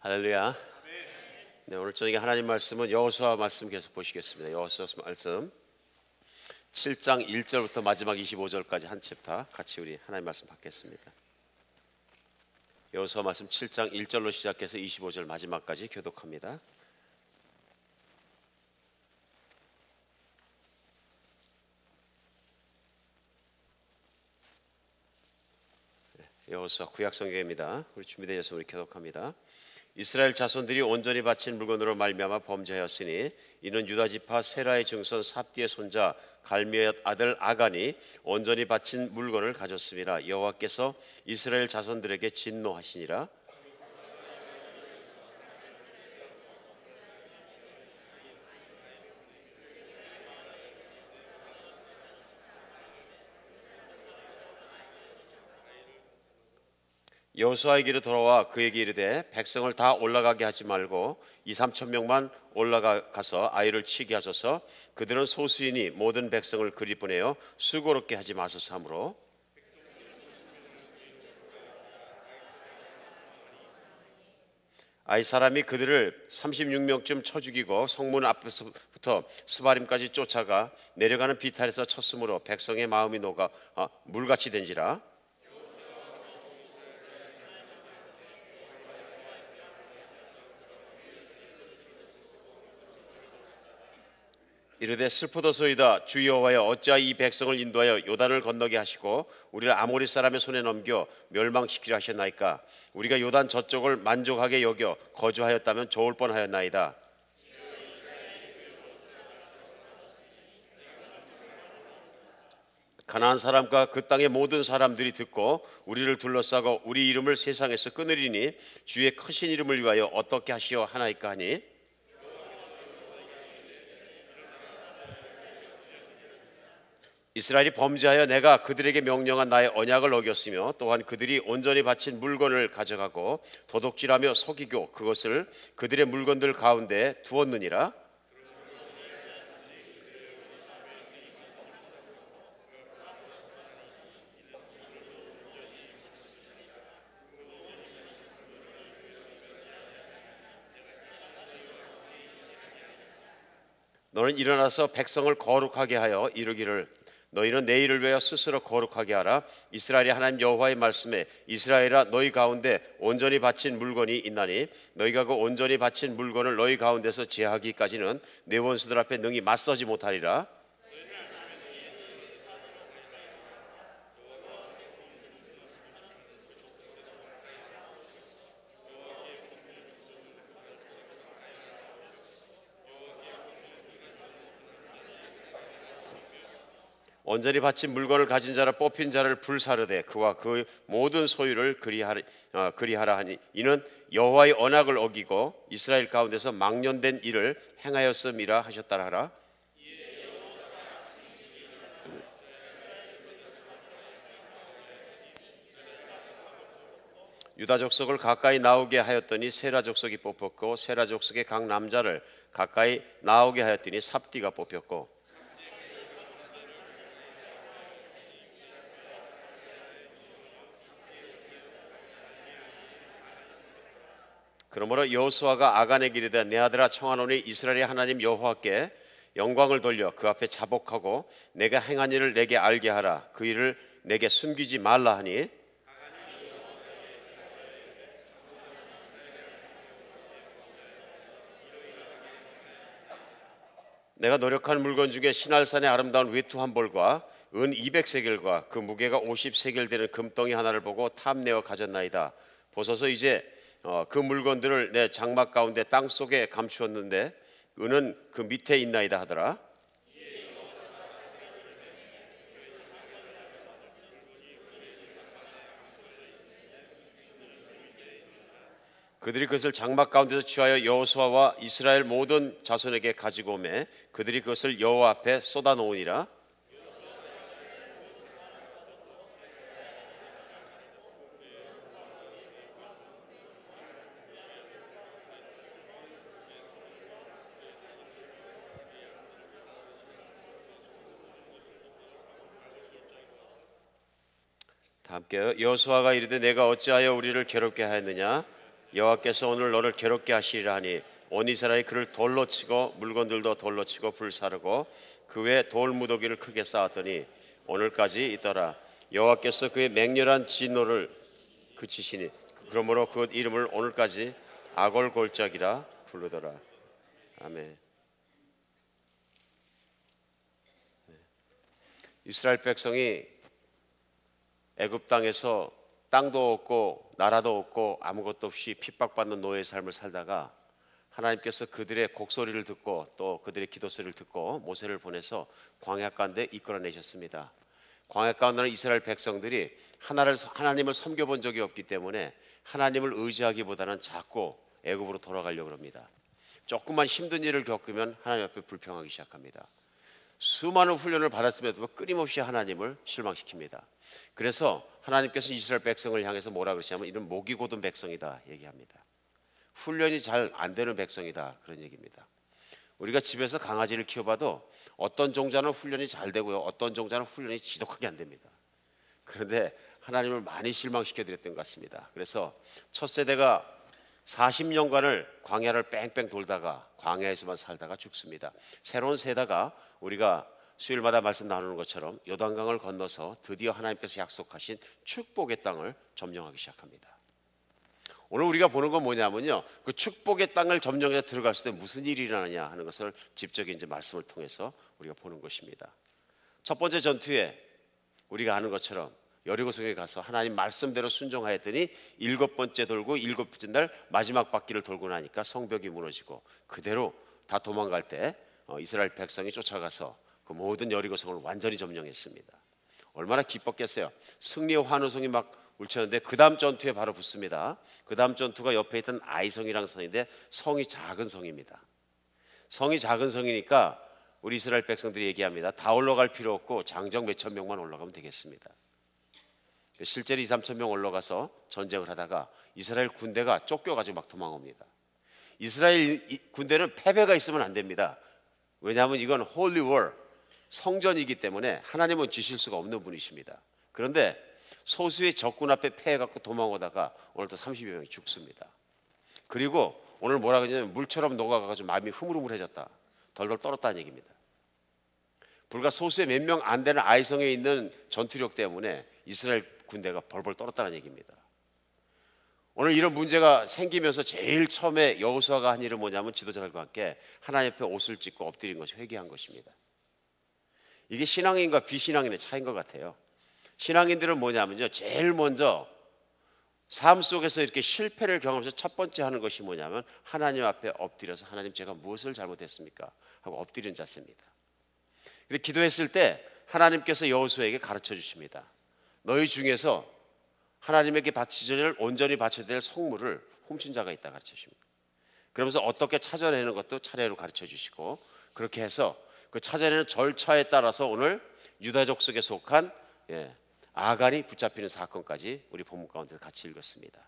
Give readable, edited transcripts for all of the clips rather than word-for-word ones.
할렐루야. 네, 오늘 저녁에 하나님 말씀은 여호수아 말씀 계속 보시겠습니다. 여호수아 말씀 7장 1절부터 마지막 25절까지 한 챕터 같이 우리 하나님 말씀 받겠습니다. 여호수아 말씀 7장 1절로 시작해서 25절 마지막까지 교독합니다. 여호수아 구약 성경입니다. 우리 준비되어서 우리 교독합니다. 이스라엘 자손들이 온전히 바친 물건으로 말미암아 범죄하였으니 이는 유다 지파 세라의 증손 삽디의 손자 갈미의 아들 아간이 온전히 바친 물건을 가졌음이라. 여호와께서 이스라엘 자손들에게 진노하시니라. 여호수아에게로 돌아와 그에게 이르되 백성을 다 올라가게 하지 말고 2-3천 명만 올라가서 아이를 치게 하소서. 그들은 소수이니 모든 백성을 그리 보내어 수고롭게 하지 마소서 하므로 아이 사람이 그들을 36명쯤 쳐 죽이고 성문 앞에서부터 스바림까지 쫓아가 내려가는 비탈에서 쳤으므로 백성의 마음이 녹아 물같이 된지라. 이르되 슬프도소이다. 주 여호와여, 어찌하여 이 백성을 인도하여 요단을 건너게 하시고 우리를 아모리 사람의 손에 넘겨 멸망시키려 하셨나이까. 우리가 요단 저쪽을 만족하게 여겨 거주하였다면 좋을 뻔하였나이다. 가나안 사람과 그 땅의 모든 사람들이 듣고 우리를 둘러싸고 우리 이름을 세상에서 끊으리니 주의 크신 이름을 위하여 어떻게 하시어 하나이까 하니, 이스라엘이 범죄하여 내가 그들에게 명령한 나의 언약을 어겼으며 또한 그들이 온전히 바친 물건을 가져가고 도둑질하며 속이고 그것을 그들의 물건들 가운데 두었느니라. 너는 일어나서 백성을 거룩하게 하여 이르기를 너희는 내 일을 위하여 스스로 거룩하게 하라. 이스라엘의 하나님 여호와의 말씀에 이스라엘아, 너희 가운데 온전히 바친 물건이 있나니 너희가 그 온전히 바친 물건을 너희 가운데서 제하기까지는 내 원수들 앞에 능히 맞서지 못하리라. 온전히 바친 물건을 가진 자를 뽑힌 자를 불사르되 그와 그 모든 소유를 그리하라 하니 이는 여호와의 언약을 어기고 이스라엘 가운데서 망령된 일을 행하였음이라 하셨다라 하라. 유다 족속을 가까이 나오게 하였더니 세라 족속이 뽑혔고 세라 족속의 각 남자를 가까이 나오게 하였더니 삽디가 뽑혔고, 그러므로 여호수아가 아간에게 이르되 내 아들아, 청하노니 이스라엘의 하나님 여호와께 영광을 돌려 그 앞에 자복하고 내가 행한 일을 내게 알게 하라. 그 일을 내게 숨기지 말라 하니, 내가 노력한 물건 중에 시날산의 아름다운 외투 한 벌과 은 200세겔과 그 무게가 50세겔 되는 금덩이 하나를 보고 탐내어 가졌나이다. 보소서 이제 그 물건들을 내 장막 가운데 땅 속에 감추었는데 은은 그 밑에 있나이다 하더라. 그들이 그것을 장막 가운데서 취하여 여호수아와 이스라엘 모든 자손에게 가지고 오매 그들이 그것을 여호와 앞에 쏟아 놓으니라. 다 함께 여호수아가 이르되 내가 어찌하여 우리를 괴롭게 하였느냐. 여호와께서 오늘 너를 괴롭게 하시리라 하니 온 이스라엘이 그를 돌로 치고 물건들도 돌로 치고 불사르고 그 외에 돌무더기를 크게 쌓았더니 오늘까지 있더라. 여호와께서 그의 맹렬한 진노를 그치시니 그러므로 그 이름을 오늘까지 아골골짜기라 부르더라. 아멘. 이스라엘 백성이 애굽 땅에서 땅도 없고 나라도 없고 아무것도 없이 핍박받는 노예의 삶을 살다가 하나님께서 그들의 곡소리를 듣고 또 그들의 기도 소리를 듣고 모세를 보내서 광야 가운데 이끌어내셨습니다. 광야 가운데는 이스라엘 백성들이 하나님을 섬겨본 적이 없기 때문에 하나님을 의지하기보다는 자꾸 애굽으로 돌아가려고 합니다. 조금만 힘든 일을 겪으면 하나님 앞에 불평하기 시작합니다. 수많은 훈련을 받았음에도 끊임없이 하나님을 실망시킵니다. 그래서 하나님께서 이스라엘 백성을 향해서 뭐라 그러시냐면 이런 목이 곧은 백성이다 얘기합니다. 훈련이 잘 안 되는 백성이다 그런 얘기입니다. 우리가 집에서 강아지를 키워봐도 어떤 종자는 훈련이 잘 되고요, 어떤 종자는 훈련이 지독하게 안 됩니다. 그런데 하나님을 많이 실망시켜 드렸던 것 같습니다. 그래서 첫 세대가 40년간을 광야를 뺑뺑 돌다가 광야에서만 살다가 죽습니다. 새로운 세대가 우리가 수요일마다 말씀 나누는 것처럼 요단강을 건너서 드디어 하나님께서 약속하신 축복의 땅을 점령하기 시작합니다. 오늘 우리가 보는 건 뭐냐면요, 그 축복의 땅을 점령해서 들어갔을 때 무슨 일이 일어나냐 하는 것을 직접 이제 말씀을 통해서 우리가 보는 것입니다. 첫 번째 전투에 우리가 아는 것처럼 여리고성에 가서 하나님 말씀대로 순종하였더니 7번째 돌고 7번째 날 마지막 바퀴를 돌고 나니까 성벽이 무너지고 그대로 다 도망갈 때 이스라엘 백성이 쫓아가서 그 모든 여리고성을 완전히 점령했습니다. 얼마나 기뻤겠어요. 승리의 환호성이 막 울쳤는데 그 다음 전투에 바로 붙습니다. 그 다음 전투가 옆에 있던 아이성이라는 성인데 성이 작은 성입니다. 성이 작은 성이니까 우리 이스라엘 백성들이 얘기합니다. 다 올라갈 필요 없고 장정 몇천 명만 올라가면 되겠습니다. 실제로 2, 3천 명 올라가서 전쟁을 하다가 이스라엘 군대가 쫓겨가지고 막 도망옵니다. 이스라엘 군대는 패배가 있으면 안 됩니다. 왜냐하면 이건 홀리 월, 성전이기 때문에 하나님은 지실 수가 없는 분이십니다. 그런데 소수의 적군 앞에 패해갖고 도망오다가 오늘도 30여 명이 죽습니다. 그리고 오늘 뭐라 그러냐면 물처럼 녹아가지고 마음이 흐물흐물해졌다, 덜덜 떨었다는 얘기입니다. 불과 소수의 몇 명 안 되는 아이성에 있는 전투력 때문에 이스라엘 군대가 벌벌 떨었다는 얘기입니다. 오늘 이런 문제가 생기면서 제일 처음에 여호수아가 한 일은 뭐냐면 지도자들과 함께 하나님 앞에 옷을 찢고 엎드린 것이 회개한 것입니다. 이게 신앙인과 비신앙인의 차이인 것 같아요. 신앙인들은 뭐냐면요, 제일 먼저 삶 속에서 이렇게 실패를 경험해서 첫 번째 하는 것이 뭐냐면 하나님 앞에 엎드려서 하나님 제가 무엇을 잘못했습니까? 하고 엎드린 자세입니다. 그리고 기도했을 때 하나님께서 여호수아에게 가르쳐 주십니다. 너희 중에서 하나님에게 바치전을 온전히 바쳐야 될 성물을 훔친 자가 있다 가르쳐 주십니다. 그러면서 어떻게 찾아내는 것도 차례로 가르쳐 주시고 그렇게 해서 그 찾아내는 절차에 따라서 오늘 유다족 속에 속한 아간이 붙잡히는 사건까지 우리 본문 가운데 같이 읽었습니다.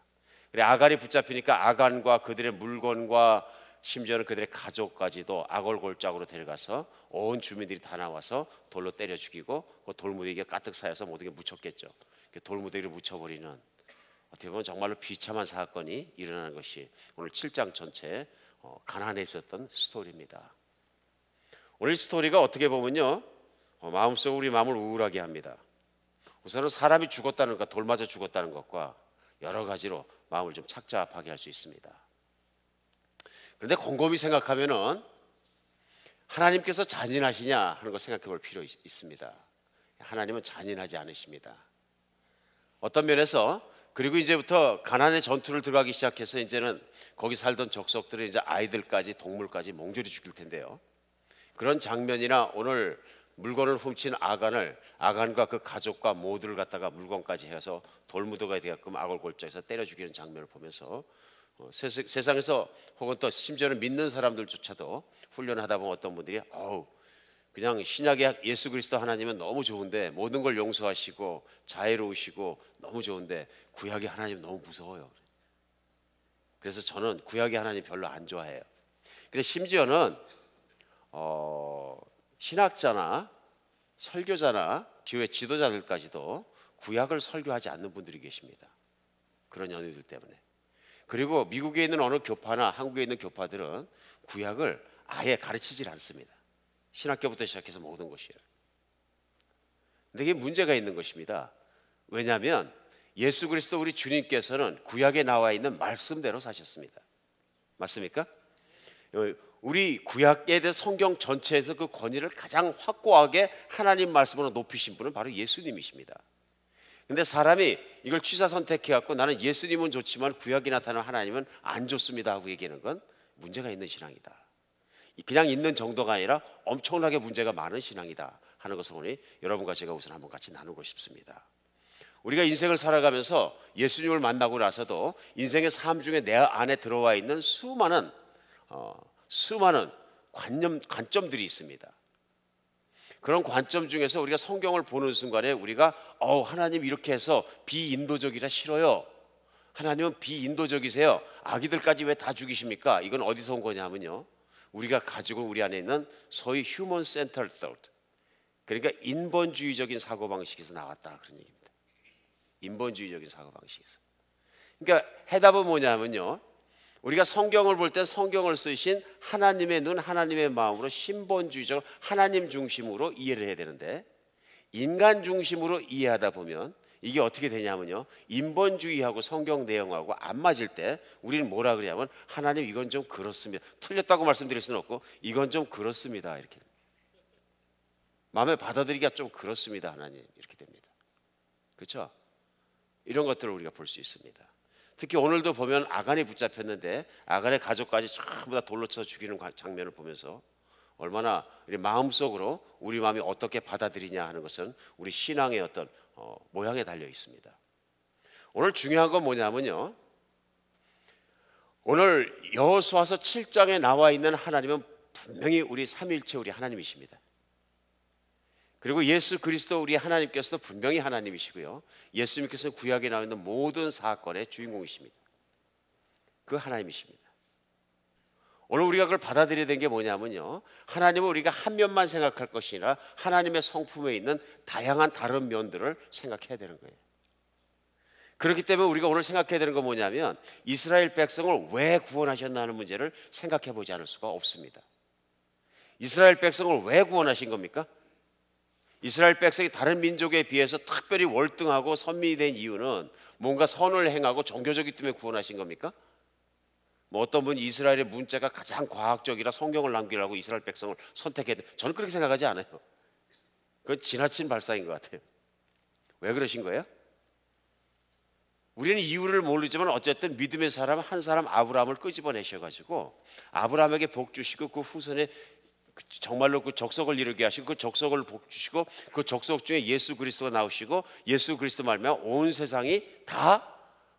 그래, 아간이 붙잡히니까 아간과 그들의 물건과 심지어는 그들의 가족까지도 아골골짜기로 데려가서 온 주민들이 다 나와서 돌로 때려 죽이고 그 돌무더기가 가득 쌓여서 모든 게 묻혔겠죠. 돌무더기를 묻혀버리는 어떻게 보면 정말로 비참한 사건이 일어나는 것이 오늘 7장 전체 가나안에 있었던 스토리입니다. 오늘 스토리가 어떻게 보면요, 마음속으로 우리 마음을 우울하게 합니다. 우선은 사람이 죽었다는 것, 돌 맞아 죽었다는 것과 여러 가지로 마음을 좀 착잡하게 할 수 있습니다. 그런데 곰곰이 생각하면은 하나님께서 잔인하시냐 하는 걸 생각해 볼 필요 있습니다. 하나님은 잔인하지 않으십니다. 어떤 면에서 그리고 이제부터 가나안의 전투를 들어가기 시작해서 이제는 거기 살던 족속들은 이제 아이들까지 동물까지 몽졸이 죽일 텐데요. 그런 장면이나 오늘 물건을 훔친 아간과 그 가족과 모두를 갖다가 물건까지 해서 돌무더기가 되게끔 아골골짜기에서 때려 죽이는 장면을 보면서 세상에서 혹은 또 심지어는 믿는 사람들조차도 훈련하다 보면 어떤 분들이 그냥 신약의 예수 그리스도 하나님은 너무 좋은데 모든 걸 용서하시고 자애로우시고 너무 좋은데 구약의 하나님 너무 무서워요. 그래서 저는 구약의 하나님 별로 안 좋아해요. 그래서 심지어는 신학자나 설교자나 교회 지도자들까지도 구약을 설교하지 않는 분들이 계십니다. 그런 연유들 때문에. 그리고 미국에 있는 어느 교파나 한국에 있는 교파들은 구약을 아예 가르치질 않습니다. 신학교부터 시작해서 모든 것이에요. 근데 이게 문제가 있는 것입니다. 왜냐하면 예수 그리스도 우리 주님께서는 구약에 나와 있는 말씀대로 사셨습니다. 맞습니까? 우리 구약에 대해 성경 전체에서 그 권위를 가장 확고하게 하나님 말씀으로 높이신 분은 바로 예수님이십니다. 근데 사람이 이걸 취사 선택해갖고 나는 예수님은 좋지만 구약에 나타나는 하나님은 안 좋습니다 하고 얘기하는 건 문제가 있는 신앙이다. 그냥 있는 정도가 아니라 엄청나게 문제가 많은 신앙이다 하는 것을 보니 여러분과 제가 우선 한번 같이 나누고 싶습니다. 우리가 인생을 살아가면서 예수님을 만나고 나서도 인생의 삶 중에 내 안에 들어와 있는 수많은 관점들이 있습니다. 그런 관점 중에서 우리가 성경을 보는 순간에 우리가 하나님 이렇게 해서 비인도적이라 싫어요. 하나님은 비인도적이세요. 아기들까지 왜 다 죽이십니까? 이건 어디서 온 거냐면요, 우리가 가지고 우리 안에 있는 소위 human centered thought, 그러니까 인본주의적인 사고방식에서 나왔다 그런 얘기입니다. 인본주의적인 사고방식에서. 그러니까 해답은 뭐냐면요, 우리가 성경을 볼 때 성경을 쓰신 하나님의 눈, 하나님의 마음으로 신본주의적으로 하나님 중심으로 이해를 해야 되는데, 인간 중심으로 이해하다 보면 이게 어떻게 되냐면요, 인본주의하고 성경 내용하고 안 맞을 때 우리는 뭐라 그러냐면 하나님 이건 좀 그렇습니다. 틀렸다고 말씀드릴 수는 없고 이건 좀 그렇습니다 이렇게 마음에 받아들이기가 좀 그렇습니다 하나님 이렇게 됩니다. 그렇죠? 이런 것들을 우리가 볼 수 있습니다. 특히 오늘도 보면 아간이 붙잡혔는데 아간의 가족까지 전부 다 돌로 쳐서 죽이는 장면을 보면서 얼마나 우리 마음속으로 우리 마음이 어떻게 받아들이냐 하는 것은 우리 신앙의 어떤 모양에 달려 있습니다. 오늘 중요한 건 뭐냐면요, 오늘 여호수아서 7장에 나와 있는 하나님은 분명히 우리 삼위일체 우리 하나님이십니다. 그리고 예수 그리스도 우리 하나님께서도 분명히 하나님이시고요, 예수님께서 구약에 나와 있는 모든 사건의 주인공이십니다. 그 하나님이십니다. 오늘 우리가 그걸 받아들여야 되는 게 뭐냐면요, 하나님은 우리가 한 면만 생각할 것이 아니라 하나님의 성품에 있는 다양한 다른 면들을 생각해야 되는 거예요. 그렇기 때문에 우리가 오늘 생각해야 되는 건 뭐냐면 이스라엘 백성을 왜 구원하셨나 하는 문제를 생각해 보지 않을 수가 없습니다. 이스라엘 백성을 왜 구원하신 겁니까? 이스라엘 백성이 다른 민족에 비해서 특별히 월등하고 선민이 된 이유는 뭔가 선을 행하고 종교적이기 때문에 구원하신 겁니까? 어떤 분이 이스라엘의 문자가 가장 과학적이라 성경을 남기려고 이스라엘 백성을 선택했는데 저는 그렇게 생각하지 않아요. 그건 지나친 발상인 것 같아요. 왜 그러신 거예요? 우리는 이유를 모르지만 어쨌든 믿음의 사람 한 사람 아브라함을 끄집어내셔가지고 아브라함에게 복 주시고 그 후손에 정말로 그 적석을 이루게 하시고 그 적석을 복 주시고 그 적석 중에 예수 그리스도가 나오시고 예수 그리스도 말미암아 온 세상이 다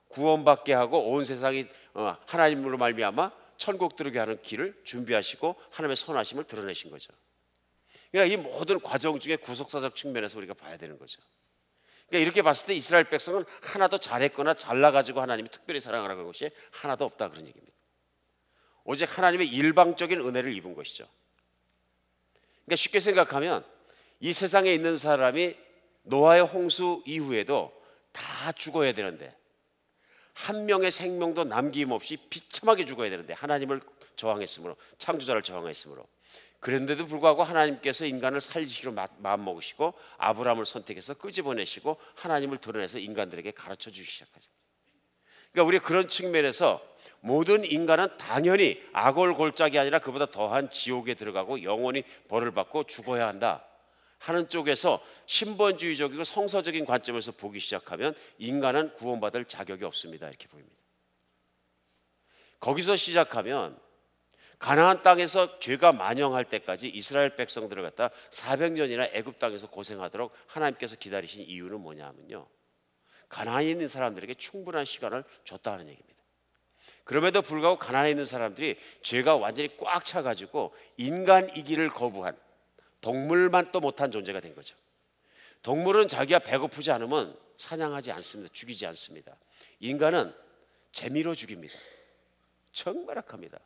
구원받게 하고 온 세상이 하나님으로 말미암아 천국 들어게 하는 길을 준비하시고 하나님의 선하심을 드러내신 거죠. 그러니까 이 모든 과정 중에 구속사적 측면에서 우리가 봐야 되는 거죠. 그러니까 이렇게 봤을 때 이스라엘 백성은 하나도 잘했거나 잘나가지고 하나님이 특별히 사랑하라는 것이 하나도 없다 그런 얘기입니다. 오직 하나님의 일방적인 은혜를 입은 것이죠. 그러니까 쉽게 생각하면 이 세상에 있는 사람이 노아의 홍수 이후에도 다 죽어야 되는데 한 명의 생명도 남김없이 비참하게 죽어야 되는데 하나님을 저항했으므로, 창조자를 저항했으므로, 그런데도 불구하고 하나님께서 인간을 살리시기로 마음먹으시고 아브라함을 선택해서 끄집어내시고 하나님을 드러내서 인간들에게 가르쳐 주기 시작하죠. 그러니까 우리 그런 측면에서 모든 인간은 당연히 악을 골짜기 아니라 그보다 더한 지옥에 들어가고 영원히 벌을 받고 죽어야 한다 하는 쪽에서 신본주의적이고 성서적인 관점에서 보기 시작하면 인간은 구원받을 자격이 없습니다 이렇게 보입니다. 거기서 시작하면 가나안 땅에서 죄가 만영할 때까지 이스라엘 백성들을 갖다 400년이나 애굽 땅에서 고생하도록 하나님께서 기다리신 이유는 뭐냐면요, 가나안에 있는 사람들에게 충분한 시간을 줬다는 얘기입니다. 그럼에도 불구하고 가나안에 있는 사람들이 죄가 완전히 꽉 차가지고 인간이기를 거부한, 동물만 또 못한 존재가 된 거죠. 동물은 자기가 배고프지 않으면 사냥하지 않습니다. 죽이지 않습니다. 인간은 재미로 죽입니다. 정말 악합니다.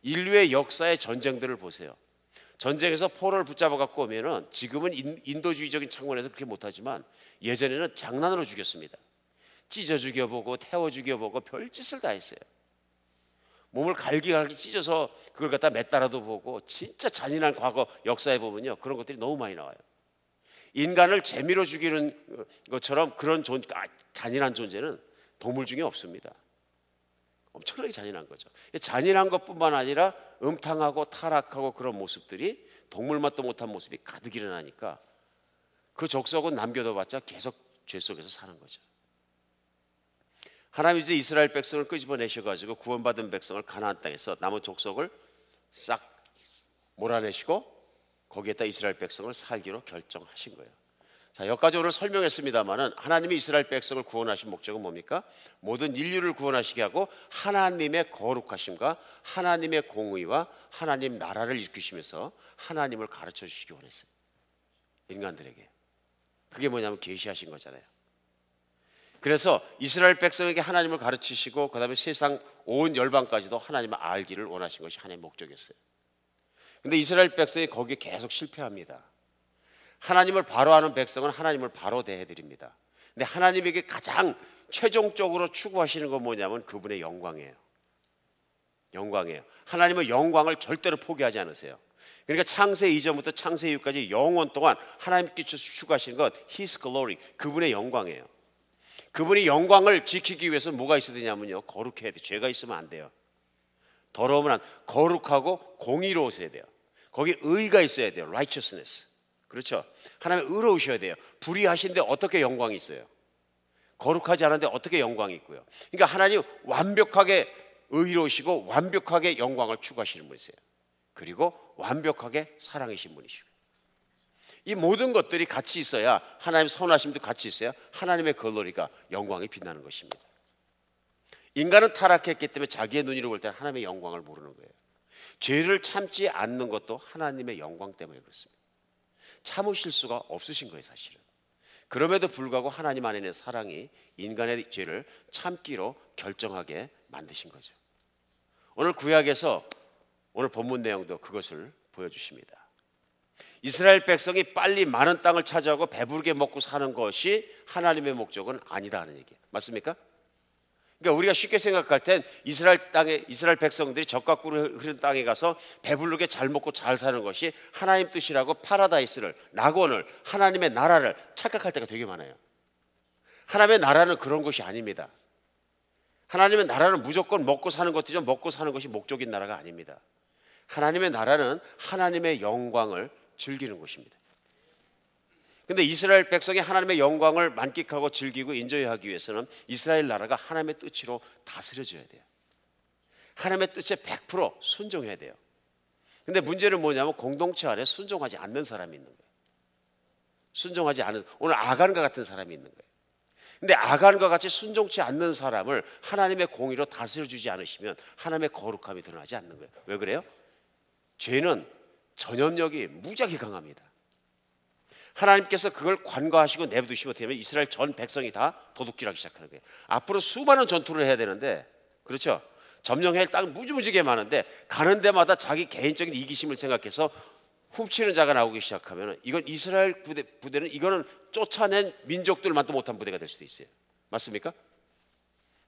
인류의 역사의 전쟁들을 보세요. 전쟁에서 포로를 붙잡아 갖고 오면은 지금은 인도주의적인 차원에서 그렇게 못하지만 예전에는 장난으로 죽였습니다. 찢어 죽여보고 태워 죽여보고 별짓을 다 했어요. 몸을 갈기갈기 찢어서 그걸 갖다 맷달아도 보고, 진짜 잔인한 과거 역사에 보면요, 그런 것들이 너무 많이 나와요. 인간을 재미로 죽이는 것처럼 그런 잔인한 존재는 동물 중에 없습니다. 엄청나게 잔인한 거죠. 잔인한 것뿐만 아니라 음탕하고 타락하고 그런 모습들이, 동물 맛도 못한 모습이 가득 일어나니까 그 족속은 남겨둬봤자 계속 죄 속에서 사는 거죠. 하나님 이제 이스라엘 백성을 끄집어내셔가지고 구원받은 백성을 가나안 땅에서 남은 족속을 싹 몰아내시고 거기에다 이스라엘 백성을 살기로 결정하신 거예요. 자, 여기까지 오늘 설명했습니다만은, 하나님이 이스라엘 백성을 구원하신 목적은 뭡니까? 모든 인류를 구원하시게 하고 하나님의 거룩하심과 하나님의 공의와 하나님 나라를 일으키시면서 하나님을 가르쳐 주시기 원했어요. 인간들에게. 그게 뭐냐면 계시하신 거잖아요. 그래서 이스라엘 백성에게 하나님을 가르치시고 그 다음에 세상 온 열방까지도 하나님을 알기를 원하신 것이 하나님의 목적이었어요. 근데 이스라엘 백성이 거기에 계속 실패합니다. 하나님을 바로 아는 백성은 하나님을 바로 대해드립니다. 근데 하나님에게 가장 최종적으로 추구하시는 건 뭐냐면 그분의 영광이에요. 영광이에요. 하나님의 영광을 절대로 포기하지 않으세요. 그러니까 창세 이전부터 창세 이후까지 영원 동안 하나님께 추구하시는 것, His glory, 그분의 영광이에요. 그분의 영광을 지키기 위해서 뭐가 있어야 되냐면요, 거룩해야 돼요. 죄가 있으면 안 돼요. 더러우면 거룩하고 공의로우셔야 돼요. 거기 의가 있어야 돼요. righteousness. 그렇죠? 하나님 의로우셔야 돼요. 불의하신데 어떻게 영광이 있어요? 거룩하지 않은데 어떻게 영광이 있고요? 그러니까 하나님 완벽하게 의로우시고 완벽하게 영광을 추구하시는 분이세요. 그리고 완벽하게 사랑이신 분이시고, 이 모든 것들이 같이 있어야, 하나님 선하심도 같이 있어야 하나님의 글로리가, 영광이 빛나는 것입니다. 인간은 타락했기 때문에 자기의 눈으로 볼 때는 하나님의 영광을 모르는 거예요. 죄를 참지 않는 것도 하나님의 영광 때문에 그렇습니다. 참으실 수가 없으신 거예요, 사실은. 그럼에도 불구하고 하나님 안에 있는 사랑이 인간의 죄를 참기로 결정하게 만드신 거죠. 오늘 구약에서 오늘 본문 내용도 그것을 보여주십니다. 이스라엘 백성이 빨리 많은 땅을 차지하고 배부르게 먹고 사는 것이 하나님의 목적은 아니다 하는 얘기예요. 맞습니까? 그러니까 우리가 쉽게 생각할 땐 이스라엘 백성들이 젖과 꿀을 흐르는 땅에 가서 배부르게 잘 먹고 잘 사는 것이 하나님 뜻이라고 파라다이스를, 낙원을, 하나님의 나라를 착각할 때가 되게 많아요. 하나님의 나라는 그런 것이 아닙니다. 하나님의 나라는 무조건 먹고 사는 것이죠. 먹고 사는 것이 목적인 나라가 아닙니다. 하나님의 나라는 하나님의 영광을 즐기는 것입니다. 근데 이스라엘 백성이 하나님의 영광을 만끽하고 즐기고 인조하기 위해서는 이스라엘 나라가 하나님의 뜻으로 다스려져야 돼요. 하나님의 뜻에 100% 순종해야 돼요. 근데 문제는 뭐냐면 공동체 안에 순종하지 않는 사람이 있는 거예요. 순종하지 않은, 오늘 아간과 같은 사람이 있는 거예요. 근데 아간과 같이 순종치 않는 사람을 하나님의 공의로 다스려주지 않으시면 하나님의 거룩함이 드러나지 않는 거예요. 왜 그래요? 죄는 전염력이 무지하게 강합니다. 하나님께서 그걸 관과하시고 내버두시면 되면 이스라엘 전 백성이 다 도둑질하기 시작하는 거예요. 앞으로 수많은 전투를 해야 되는데, 그렇죠? 점령할 땅 무지무지게 많은데 가는 데마다 자기 개인적인 이기심을 생각해서 훔치는 자가 나오기 시작하면 이건 이스라엘 부대는 이거는 쫓아낸 민족들만도 못한 부대가 될 수도 있어요. 맞습니까?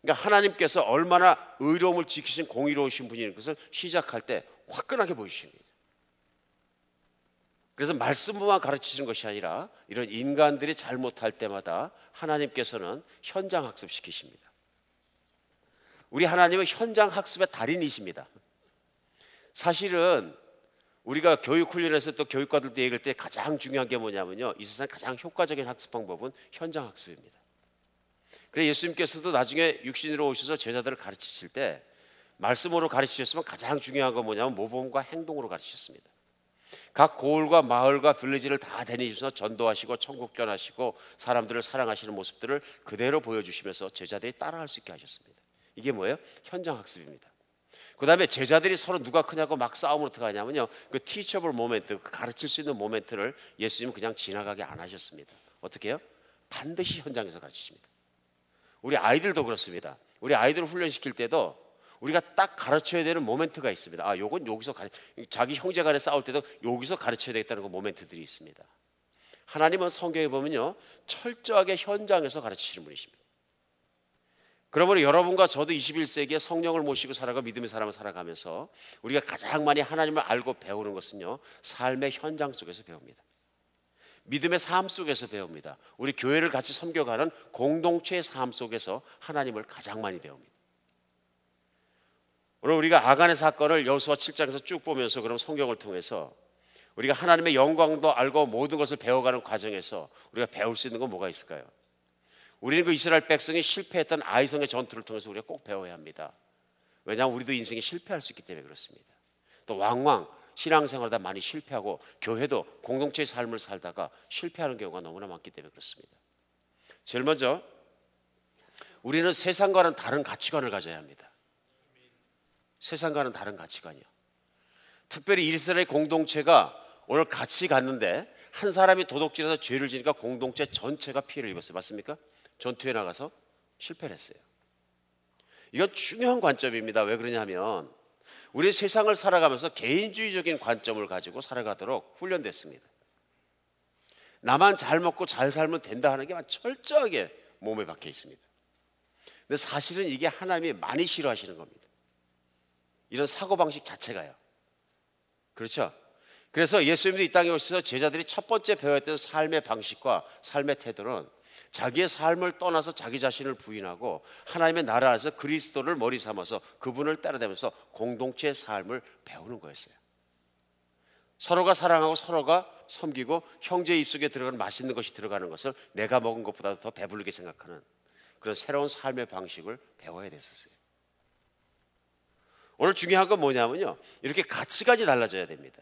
그러니까 하나님께서 얼마나 의로움을 지키신 공의로우신 분인 것을 시작할 때 화끈하게 보이시는 거예요. 그래서 말씀만 가르치시는 것이 아니라 이런 인간들이 잘못할 때마다 하나님께서는 현장 학습시키십니다. 우리 하나님은 현장 학습의 달인이십니다. 사실은 우리가 교육훈련에서 또 교육과들도 얘기할 때 가장 중요한 게 뭐냐면요, 이 세상 가장 효과적인 학습 방법은 현장 학습입니다. 그래서 예수님께서도 나중에 육신으로 오셔서 제자들을 가르치실 때 말씀으로 가르치셨으면 가장 중요한 건 뭐냐면 모범과 행동으로 가르치셨습니다. 각 고을과 마을과 빌리지를 다 다니셔서 전도하시고 천국 전하시고 사람들을 사랑하시는 모습들을 그대로 보여주시면서 제자들이 따라할 수 있게 하셨습니다. 이게 뭐예요? 현장 학습입니다. 그 다음에 제자들이 서로 누가 크냐고 막 싸움을 어떻게 하냐면요, 그 teachable 모멘트, 그 가르칠 수 있는 모멘트를 예수님은 그냥 지나가게 안 하셨습니다. 어떻게 해요? 반드시 현장에서 가르치십니다. 우리 아이들도 그렇습니다. 우리 아이들을 훈련시킬 때도 우리가 딱 가르쳐야 되는 모멘트가 있습니다. 아, 요건 여기서 자기 형제 간에 싸울 때도 여기서 가르쳐야 되겠다는 그 모멘트들이 있습니다. 하나님은 성경에 보면요, 철저하게 현장에서 가르치시는 분이십니다. 그러므로 여러분과 저도 21세기에 성령을 모시고 살아가 믿음의 사람을 살아가면서 우리가 가장 많이 하나님을 알고 배우는 것은요, 삶의 현장 속에서 배웁니다. 믿음의 삶 속에서 배웁니다. 우리 교회를 같이 섬겨가는 공동체의 삶 속에서 하나님을 가장 많이 배웁니다. 오늘 우리가 아간의 사건을 여호수아 7장에서 쭉 보면서 그럼 성경을 통해서 우리가 하나님의 영광도 알고 모든 것을 배워가는 과정에서 우리가 배울 수 있는 건 뭐가 있을까요? 우리는 그 이스라엘 백성이 실패했던 아이성의 전투를 통해서 우리가 꼭 배워야 합니다. 왜냐하면 우리도 인생이 실패할 수 있기 때문에 그렇습니다. 또 왕왕 신앙생활하다 많이 실패하고 교회도 공동체의 삶을 살다가 실패하는 경우가 너무나 많기 때문에 그렇습니다. 제일 먼저 우리는 세상과는 다른 가치관을 가져야 합니다. 세상과는 다른 가치관이요. 특별히 이스라엘 공동체가 오늘 같이 갔는데 한 사람이 도둑질해서 죄를 지니까 공동체 전체가 피해를 입었어요. 맞습니까? 전투에 나가서 실패를 했어요. 이건 중요한 관점입니다. 왜 그러냐면 우리 세상을 살아가면서 개인주의적인 관점을 가지고 살아가도록 훈련됐습니다. 나만 잘 먹고 잘 살면 된다 하는 게 철저하게 몸에 박혀 있습니다. 근데 사실은 이게 하나님이 많이 싫어하시는 겁니다. 이런 사고방식 자체가요. 그렇죠? 그래서 예수님도 이 땅에 오셔서 제자들이 첫 번째 배워야 했던 삶의 방식과 삶의 태도는 자기의 삶을 떠나서 자기 자신을 부인하고 하나님의 나라 안에서 그리스도를 머리 삼아서 그분을 따라다니면서 공동체의 삶을 배우는 거였어요. 서로가 사랑하고 서로가 섬기고 형제 입속에 들어가는 맛있는 것이 들어가는 것을 내가 먹은 것보다 더 배부르게 생각하는 그런 새로운 삶의 방식을 배워야 됐었어요. 오늘 중요한 건 뭐냐면요, 이렇게 가치관이 달라져야 됩니다.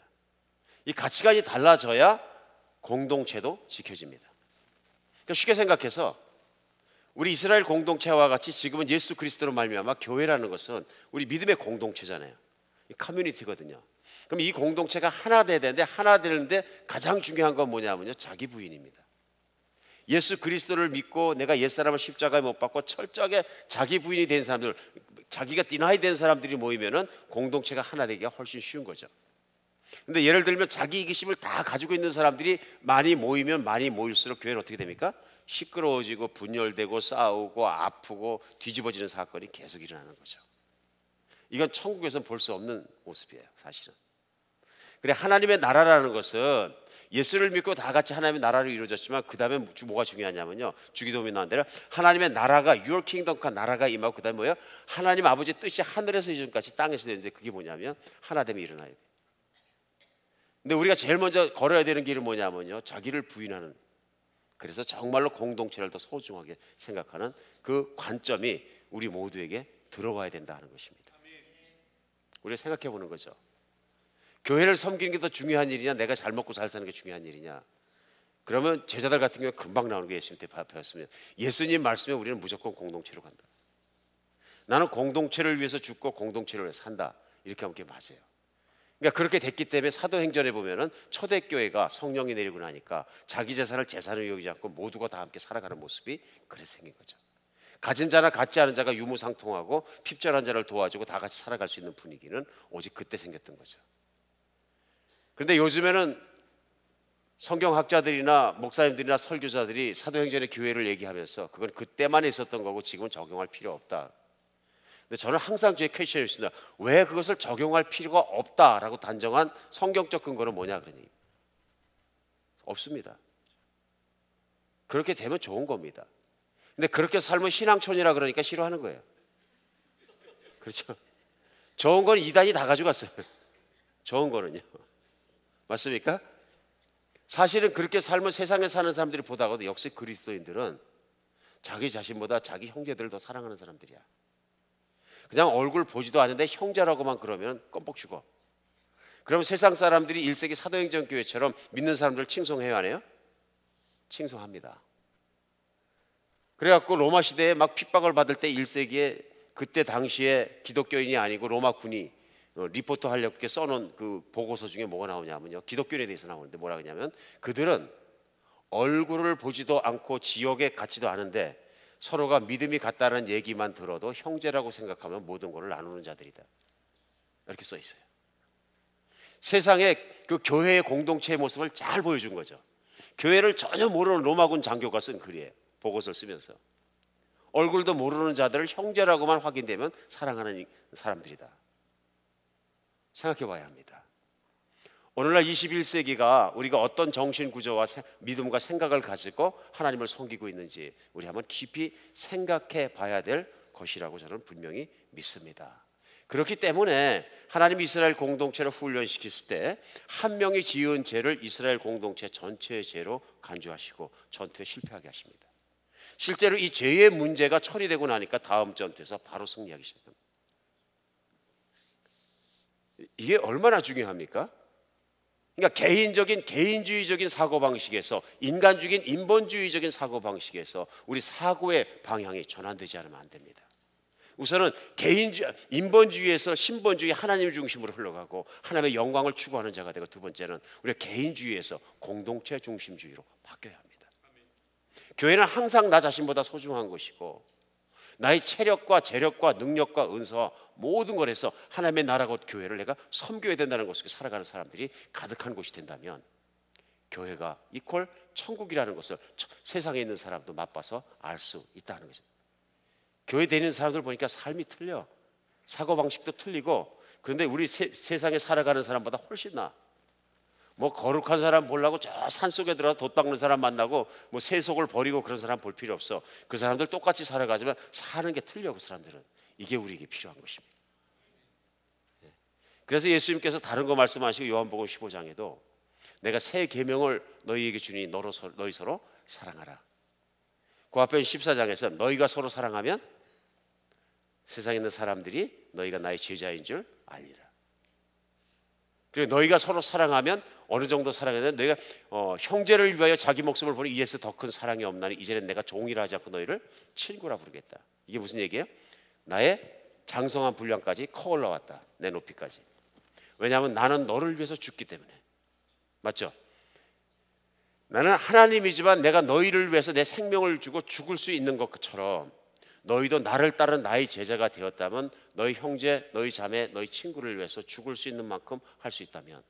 이 가치관이 달라져야 공동체도 지켜집니다. 그러니까 쉽게 생각해서 우리 이스라엘 공동체와 같이 지금은 예수 그리스도로 말미암아 교회라는 것은 우리 믿음의 공동체잖아요. 커뮤니티거든요. 그럼 이 공동체가 하나 돼야 되는데 하나 되는데 가장 중요한 건 뭐냐면요, 자기 부인입니다. 예수 그리스도를 믿고 내가 옛사람을 십자가에 못 박고 철저하게 자기 부인이 된 사람들, 자기가 디나이 된 사람들이 모이면은 공동체가 하나 되기가 훨씬 쉬운 거죠. 근데 예를 들면 자기 이기심을 다 가지고 있는 사람들이 많이 모이면 많이 모일수록 교회는 어떻게 됩니까? 시끄러워지고 분열되고 싸우고 아프고 뒤집어지는 사건이 계속 일어나는 거죠. 이건 천국에서는 볼 수 없는 모습이에요, 사실은. 그래, 하나님의 나라라는 것은 예수를 믿고 다 같이 하나님의 나라로 이루어졌지만 그 다음에 뭐가 중요하냐면요, 주기도문에 나온 대로 하나님의 나라가 Your Kingdom과 나라가 임하고 그 다음에 뭐예요? 하나님 아버지의 뜻이 하늘에서 이전까지 땅에서 되는데 그게 뭐냐면 하나됨이 일어나야 돼요. 근데 우리가 제일 먼저 걸어야 되는 길은 뭐냐면요, 자기를 부인하는, 그래서 정말로 공동체를 더 소중하게 생각하는 그 관점이 우리 모두에게 들어와야 된다는 것입니다. 우리가 생각해 보는 거죠. 교회를 섬기는 게 더 중요한 일이냐, 내가 잘 먹고 잘 사는 게 중요한 일이냐. 그러면 제자들 같은 경우에 금방 나오는 게 예수님 때 배웠으면, 예수님 말씀에 우리는 무조건 공동체로 간다. 나는 공동체를 위해서 죽고 공동체를 위해서 산다. 이렇게 하면 그게 맞아요. 그러니까 그렇게 됐기 때문에 사도행전에 보면은 초대교회가 성령이 내리고 나니까 자기 재산을 재산으로 여기지 않고 모두가 다 함께 살아가는 모습이 그래서 생긴 거죠. 가진 자나 갖지 않은 자가 유무상통하고 핍절한 자를 도와주고 다 같이 살아갈 수 있는 분위기는 오직 그때 생겼던 거죠. 그런데 요즘에는 성경학자들이나 목사님들이나 설교자들이 사도행전의 교회를 얘기하면서 그건 그때만 있었던 거고 지금은 적용할 필요 없다. 근데 저는 항상 제 퀘션이 있습니다. 왜 그것을 적용할 필요가 없다라고 단정한 성경적 근거는 뭐냐 그러니 없습니다. 그렇게 되면 좋은 겁니다. 근데 그렇게 살면 신앙촌이라 그러니까 싫어하는 거예요. 그렇죠? 좋은 건 이단이 다 가져갔어요. 좋은 거는요. 맞습니까? 사실은 그렇게 살면 세상에 사는 사람들이 보다가도 역시 그리스도인들은 자기 자신보다 자기 형제들을 더 사랑하는 사람들이야. 그냥 얼굴 보지도 않는데 형제라고만 그러면 껌뻑 죽어. 그러면 세상 사람들이 1세기 사도행전 교회처럼 믿는 사람들 칭송해요, 안 해요? 칭송합니다. 그래갖고 로마 시대에 막 핍박을 받을 때 1세기에 그때 당시에 기독교인이 아니고 로마 군이 리포트 하려고 이렇게 써놓은 그 보고서 중에 뭐가 나오냐면요, 기독교인에 대해서 나오는데 뭐라 그러냐면 그들은 얼굴을 보지도 않고 지옥에 갔지도 않은데 서로가 믿음이 같다는 얘기만 들어도 형제라고 생각하면 모든 것을 나누는 자들이다. 이렇게 써 있어요. 세상에 그 교회의 공동체의 모습을 잘 보여준 거죠. 교회를 전혀 모르는 로마군 장교가 쓴 글이에요. 보고서를 쓰면서 얼굴도 모르는 자들을 형제라고만 확인되면 사랑하는 사람들이다. 생각해 봐야 합니다. 오늘날 21세기가 우리가 어떤 정신 구조와 믿음과 생각을 가지고 하나님을 섬기고 있는지 우리 한번 깊이 생각해 봐야 될 것이라고 저는 분명히 믿습니다. 그렇기 때문에 하나님 이스라엘 공동체를 훈련시켰을 때 한 명이 지은 죄를 이스라엘 공동체 전체의 죄로 간주하시고 전투에 실패하게 하십니다. 실제로 이 죄의 문제가 처리되고 나니까 다음 전투에서 바로 승리하기 시작합니다. 이게 얼마나 중요합니까? 그러니까 개인주의적인 사고방식에서, 인간적인 인본주의적인 사고방식에서 우리 사고의 방향이 전환되지 않으면 안 됩니다. 우선은 인본주의에서 신본주의, 하나님 중심으로 흘러가고 하나님의 영광을 추구하는 자가 되고, 두 번째는 우리가 개인주의에서 공동체 중심주의로 바뀌어야 합니다. 교회는 항상 나 자신보다 소중한 것이고, 나의 체력과 재력과 능력과 은사와 모든 것에서 하나님의 나라고 교회를 내가 섬겨야 된다는 것을 살아가는 사람들이 가득한 곳이 된다면, 교회가 이퀄 천국이라는 것을 세상에 있는 사람도 맛봐서 알 수 있다는 거죠. 교회 다니는 사람들 보니까 삶이 틀려, 사고방식도 틀리고, 그런데 우리 세상에 살아가는 사람보다 훨씬 나아. 뭐 거룩한 사람 보려고 저 산속에 들어가서 돛 닦는 사람 만나고 뭐 세속을 버리고 그런 사람 볼 필요 없어. 그 사람들 똑같이 살아가지만 사는 게 틀려. 그 사람들은. 이게 우리에게 필요한 것입니다. 그래서 예수님께서 다른 거 말씀하시고 요한복음 15장에도 내가 새 계명을 너희에게 주니 너희 서로 사랑하라. 그 앞에 14장에서 너희가 서로 사랑하면 세상에 있는 사람들이 너희가 나의 제자인 줄 알리라. 그리고 너희가 서로 사랑하면 어느 정도 사랑하면 너희가 형제를 위하여 자기 목숨을 버린 이에서 더 큰 사랑이 없나니 이제는 내가 종이라 하지 않고 너희를 친구라 부르겠다. 이게 무슨 얘기예요? 나의 장성한 분량까지 커 올라왔다. 내 높이까지. 왜냐하면 나는 너를 위해서 죽기 때문에. 맞죠? 나는 하나님이지만 내가 너희를 위해서 내 생명을 주고 죽을 수 있는 것처럼 너희도 나를 따른 나의 제자가 되었다면 너희 형제, 너희 자매, 너희 친구를 위해서 죽을 수 있는 만큼 할 수 있다면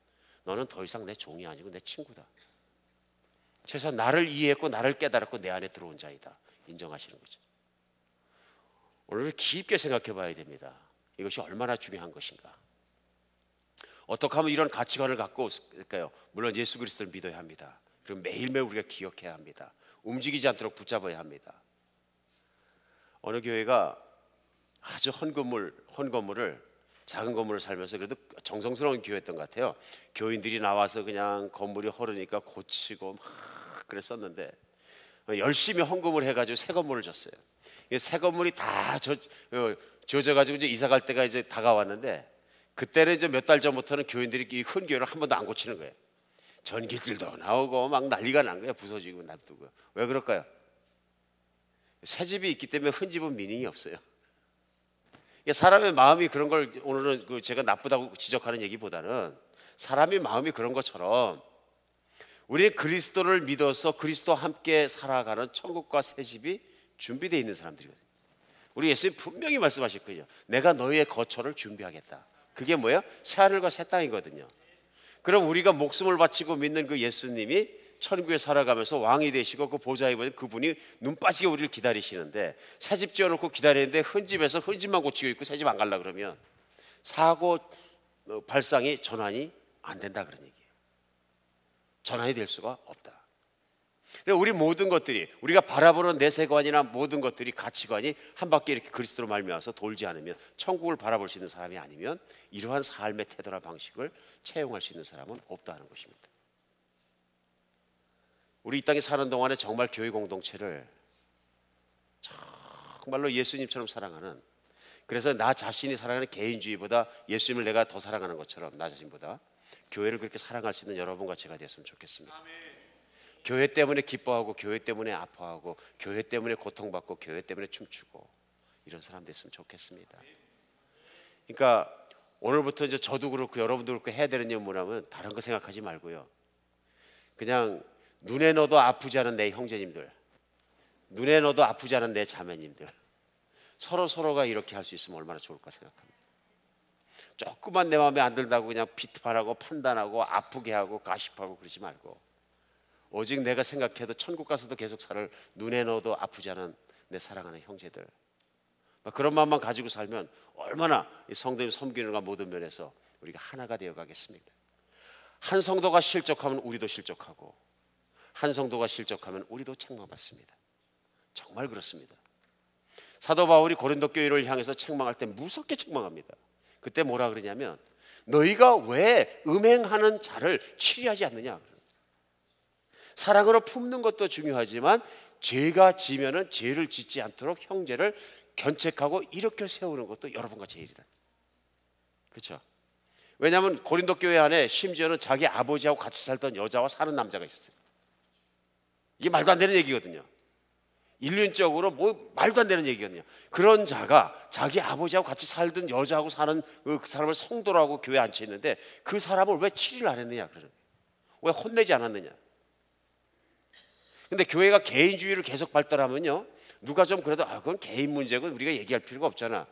너는 더 이상 내 종이 아니고 내 친구다. 최소한 나를 이해했고 나를 깨달았고 내 안에 들어온 자이다. 인정하시는 거죠. 오늘 깊게 생각해 봐야 됩니다. 이것이 얼마나 중요한 것인가. 어떻게 하면 이런 가치관을 갖고 있을까요? 물론 예수 그리스도를 믿어야 합니다. 그리고 매일매일 우리가 기억해야 합니다. 움직이지 않도록 붙잡아야 합니다. 어느 교회가 아주 헌 건물을 작은 건물을 살면서 그래도 정성스러운 교회였던 것 같아요. 교인들이 나와서 그냥 건물이 허르니까 고치고 막 그랬었는데 열심히 헌금을 해가지고 새 건물을 졌어요. 새 건물이 다 젖어가지고 이제 이사 갈 때가 이제 다가왔는데 그때는 이제 몇 달 전부터는 교인들이 이 큰 교회를 한 번도 안 고치는 거예요. 전기줄도 나오고 막 난리가 난 거예요. 부서지고 놔두고. 왜 그럴까요? 새 집이 있기 때문에 흔 집은 미닝이 없어요. 사람의 마음이 그런 걸 오늘은 제가 나쁘다고 지적하는 얘기보다는 사람의 마음이 그런 것처럼 우리는 그리스도를 믿어서 그리스도와 함께 살아가는 천국과 새 집이 준비되어 있는 사람들이거든요. 우리 예수님 분명히 말씀하실 거예요. 내가 너희의 거처를 준비하겠다. 그게 뭐예요? 새하늘과 새 땅이거든요. 그럼 우리가 목숨을 바치고 믿는 그 예수님이 천국에 살아가면서 왕이 되시고 그 보좌에 보면 그분이 눈 빠지게 우리를 기다리시는데 새 집 지어놓고 기다리는데 흔 집에서 흔 집만 고치고 있고 새 집 안 가려고 그러면 사고 발상이 전환이 안 된다 그런 얘기예요. 전환이 될 수가 없다. 우리 모든 것들이 우리가 바라보는 내세관이나 모든 것들이 가치관이 한 바퀴 이렇게 그리스도로 말미암아서 돌지 않으면 천국을 바라볼 수 있는 사람이 아니면 이러한 삶의 태도나 방식을 채용할 수 있는 사람은 없다는 것입니다. 우리 이 땅에 사는 동안에 정말 교회 공동체를 정말로 예수님처럼 사랑하는, 그래서 나 자신이 사랑하는 개인주의보다 예수님을 내가 더 사랑하는 것처럼 나 자신보다 교회를 그렇게 사랑할 수 있는 여러분과 제가 되었으면 좋겠습니다. 교회 때문에 기뻐하고 교회 때문에 아파하고 교회 때문에 고통받고 교회 때문에 춤추고 이런 사람 됐으면 좋겠습니다. 그러니까 오늘부터 이제 저도 그렇고 여러분도 그렇고 해야 되는 게 뭐냐면 다른 거 생각하지 말고요. 그냥 눈에 넣어도 아프지 않은 내 형제님들, 눈에 넣어도 아프지 않은 내 자매님들, 서로가 이렇게 할 수 있으면 얼마나 좋을까 생각합니다. 조금만 내 마음에 안 든다고 그냥 비판하고 판단하고 아프게 하고 가십하고 그러지 말고 오직 내가 생각해도 천국 가서도 계속 살을 눈에 넣어도 아프지 않은 내 사랑하는 형제들. 그런 마음만 가지고 살면 얼마나 이 성도님 섬기는가 모든 면에서 우리가 하나가 되어 가겠습니까? 한 성도가 실족하면 우리도 실족하고, 한 성도가 실족하면 우리도 책망받습니다. 정말 그렇습니다. 사도 바울이 고린도 교회를 향해서 책망할 때 무섭게 책망합니다. 그때 뭐라 그러냐면, 너희가 왜 음행하는 자를 치리하지 않느냐. 사랑으로 품는 것도 중요하지만 죄가 지면은 죄를 짓지 않도록 형제를 견책하고 일으켜 세우는 것도 여러분과 제 일이다. 그렇죠? 왜냐하면 고린도 교회 안에 심지어는 자기 아버지하고 같이 살던 여자와 사는 남자가 있었어요. 이게 말도 안 되는 얘기거든요. 인륜적으로 뭐 말도 안 되는 얘기거든요. 그런 자가 자기 아버지하고 같이 살던 여자하고 사는 그 사람을 성도라고 교회에 앉혀 있는데 그 사람을 왜 치리를 안 했느냐, 그러는 거예요. 왜 혼내지 않았느냐. 근데 교회가 개인주의를 계속 발달하면요, 누가 좀 그래도 그건 개인 문제고 우리가 얘기할 필요가 없잖아,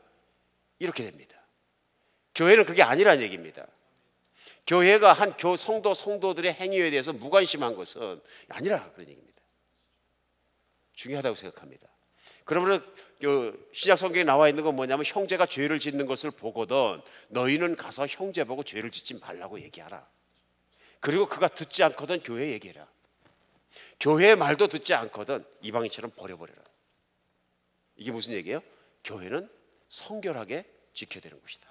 이렇게 됩니다. 교회는 그게 아니라는 얘기입니다. 교회가 한 성도들의 행위에 대해서 무관심한 것은 아니라 그런 얘기입니다. 중요하다고 생각합니다. 그러면 신약 성경에 나와 있는 건 뭐냐면, 형제가 죄를 짓는 것을 보거든 너희는 가서 형제 보고 죄를 짓지 말라고 얘기하라. 그리고 그가 듣지 않거든 교회에 얘기해라. 교회의 말도 듣지 않거든 이방인처럼 버려버려라. 이게 무슨 얘기예요? 교회는 성결하게 지켜야 되는 것이다.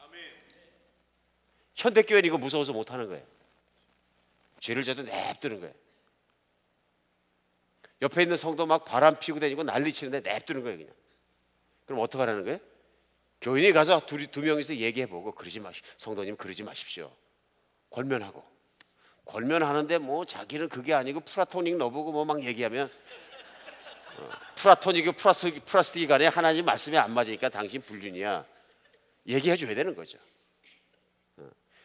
현대교회는 이거 무서워서 못하는 거예요. 죄를 져도 냅두는 거예요. 옆에 있는 성도 막 바람 피고 다니고 난리 치는데 냅두는 거예요, 그냥. 그럼 어떻게 하라는 거예요? 교인이 가서 두 명이서 얘기해보고, 성도님 그러지 마십시오. 권면하는데 뭐 자기는 그게 아니고 플라토닉 러브고 뭐 막 얘기하면, 플라토닉이고 플라스틱이 간에 하나님 말씀에 안 맞으니까 당신 불륜이야. 얘기해 줘야 되는 거죠.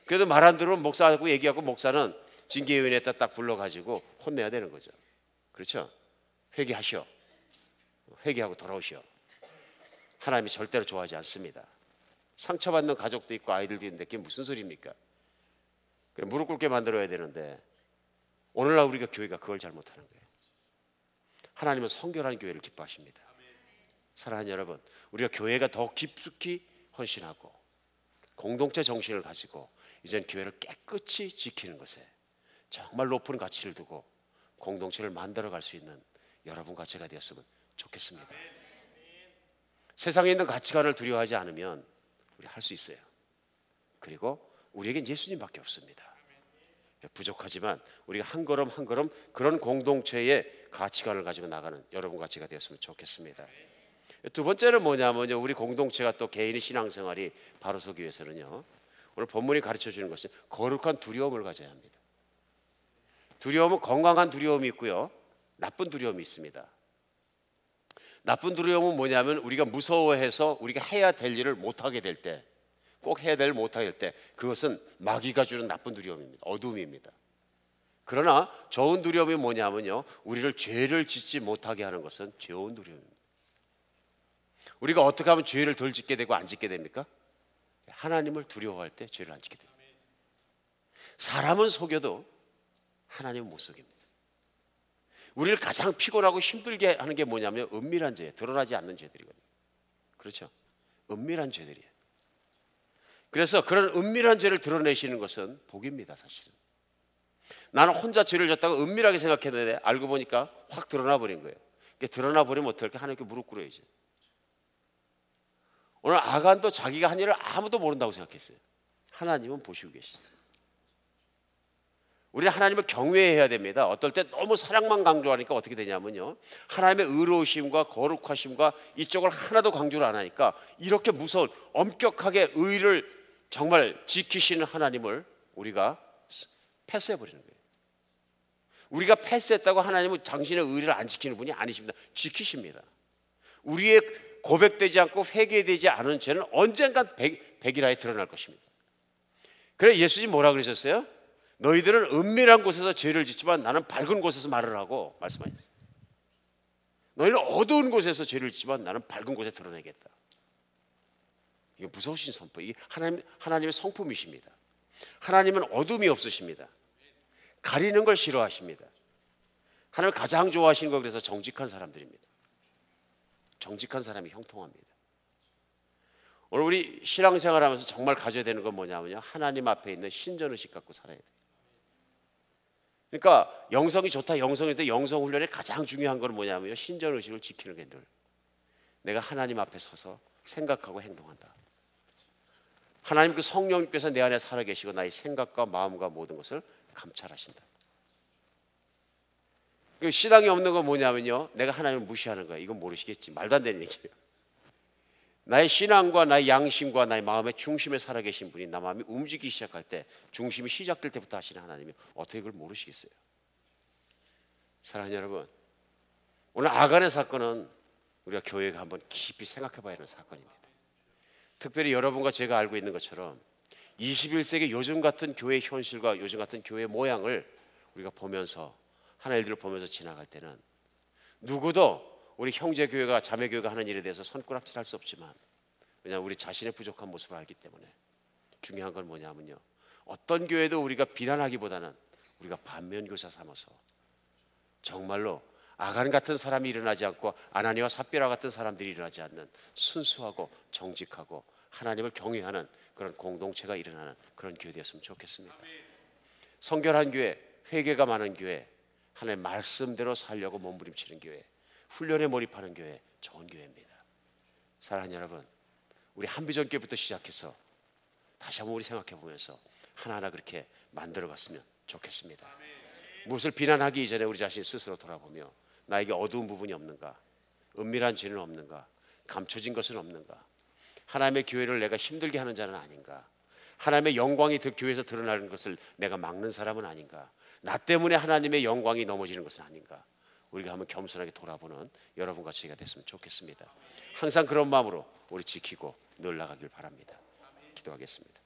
그래도 말 안 들으면 목사하고 얘기하고, 목사는 징계위원회에다 딱 불러가지고 혼내야 되는 거죠. 그렇죠? 회개하시오. 회개하고 돌아오시오. 하나님이 절대로 좋아하지 않습니다. 상처받는 가족도 있고 아이들도 있는데 그게 무슨 소리입니까? 무릎 꿇게 만들어야 되는데 오늘날 우리가 교회가 그걸 잘못하는 거예요. 하나님은 성결한 교회를 기뻐하십니다. 사랑하는 여러분, 우리가 교회가 더 깊숙이 헌신하고 공동체 정신을 가지고 이젠 교회를 깨끗이 지키는 것에 정말 높은 가치를 두고 공동체를 만들어갈 수 있는 여러분과 제가 되었으면 좋겠습니다. 세상에 있는 가치관을 두려워하지 않으면 우리 할 수 있어요. 그리고 우리에겐 예수님밖에 없습니다. 부족하지만 우리가 한 걸음 한 걸음 그런 공동체의 가치관을 가지고 나가는 여러분과 제가 되었으면 좋겠습니다. 두 번째는 뭐냐면요, 우리 공동체가 또 개인의 신앙생활이 바로 서기 위해서는요, 오늘 본문이 가르쳐 주는 것은 거룩한 두려움을 가져야 합니다. 두려움은 건강한 두려움이 있고요, 나쁜 두려움이 있습니다. 나쁜 두려움은 뭐냐면, 우리가 무서워해서 우리가 해야 될 일을 못하게 될 때, 꼭 해야 될 못하게 될 때, 그것은 마귀가 주는 나쁜 두려움입니다. 어둠입니다. 그러나 좋은 두려움이 뭐냐면요, 우리를 죄를 짓지 못하게 하는 것은 좋은 두려움입니다. 우리가 어떻게 하면 죄를 덜 짓게 되고 안 짓게 됩니까? 하나님을 두려워할 때 죄를 안 짓게 됩니다. 사람은 속여도 하나님은 못 속입니다. 우리를 가장 피곤하고 힘들게 하는 게 뭐냐면 은밀한 죄, 드러나지 않는 죄들이거든요. 그렇죠? 은밀한 죄들이에요. 그래서 그런 은밀한 죄를 드러내시는 것은 복입니다. 사실은 나는 혼자 죄를 졌다고 은밀하게 생각했는데 알고 보니까 확 드러나 버린 거예요. 드러나 버리면 어떨까? 하나님께 무릎 꿇어야지. 오늘 아간도 자기가 한 일을 아무도 모른다고 생각했어요. 하나님은 보시고 계시죠. 우리는 하나님을 경외해야 됩니다. 어떨 때 너무 사랑만 강조하니까 어떻게 되냐면요, 하나님의 의로우심과 거룩하심과 이쪽을 하나도 강조를 안 하니까 이렇게 무서운 엄격하게 의를 정말 지키시는 하나님을 우리가 패스해버리는 거예요. 우리가 패스했다고 하나님은 당신의 의를 안 지키는 분이 아니십니다. 지키십니다. 우리의 고백되지 않고 회개되지 않은 죄는 언젠간 백일하에 드러날 것입니다. 그래서 예수님 뭐라 그러셨어요? 너희들은 은밀한 곳에서 죄를 짓지만 나는 밝은 곳에서 말을 하고 말씀하셨어요. 너희는 어두운 곳에서 죄를 짓지만 나는 밝은 곳에 드러내겠다. 이게 무서우신 선포. 이게 하나님의 성품이십니다. 하나님은 어둠이 없으십니다. 가리는 걸 싫어하십니다. 하나님 가장 좋아하시는 거 그래서 정직한 사람들입니다. 정직한 사람이 형통합니다. 오늘 우리 신앙생활하면서 정말 가져야 되는 건 뭐냐면요, 하나님 앞에 있는 신전의식 갖고 살아야 돼요. 그러니까 영성이 좋다, 영성이 좋다. 영성 훈련의 가장 중요한 건 뭐냐면요, 신전의식을 지키는 게 늘 내가 하나님 앞에 서서 생각하고 행동한다. 하나님 그 성령님께서 내 안에 살아계시고 나의 생각과 마음과 모든 것을 감찰하신다. 신앙이 없는 건 뭐냐면요, 내가 하나님을 무시하는 거야. 이건 모르시겠지. 말도 안 되는 얘기예요. 나의 신앙과 나의 양심과 나의 마음의 중심에 살아계신 분이 나 마음이 움직이기 시작할 때, 중심이 시작될 때부터 하시는 하나님이 어떻게 그걸 모르시겠어요? 사랑하는 여러분, 오늘 아간의 사건은 우리가 교회가 한번 깊이 생각해 봐야 하는 사건입니다. 특별히 여러분과 제가 알고 있는 것처럼 21세기 요즘 같은 교회 현실과 요즘 같은 교회 모양을 우리가 보면서, 하나의 일들을 보면서 지나갈 때는 누구도 우리 형제교회가 자매교회가 하는 일에 대해서 손가락질 할 수 없지만, 왜냐하면 우리 자신의 부족한 모습을 알기 때문에 중요한 건 뭐냐면요, 어떤 교회도 우리가 비난하기보다는 우리가 반면교사 삼아서 정말로 아간 같은 사람이 일어나지 않고 아나니와 삽비라 같은 사람들이 일어나지 않는 순수하고 정직하고 하나님을 경외하는 그런 공동체가 일어나는 그런 교회 되었으면 좋겠습니다. 성결한 교회, 회개가 많은 교회, 하나님의 말씀대로 살려고 몸부림치는 교회, 훈련에 몰입하는 교회, 좋은 교회입니다. 사랑하는 여러분, 우리 한비전교회부터 시작해서 다시 한번 우리 생각해 보면서 하나하나 그렇게 만들어 갔으면 좋겠습니다. 무엇을 비난하기 이전에 우리 자신 스스로 돌아보며 나에게 어두운 부분이 없는가, 은밀한 죄는 없는가, 감춰진 것은 없는가, 하나님의 교회를 내가 힘들게 하는 자는 아닌가, 하나님의 영광이 교회에서 드러나는 것을 내가 막는 사람은 아닌가, 나 때문에 하나님의 영광이 넘어지는 것은 아닌가, 우리가 한번 겸손하게 돌아보는 여러분과 저희가 됐으면 좋겠습니다. 항상 그런 마음으로 우리 지키고 늘 나가길 바랍니다. 기도하겠습니다.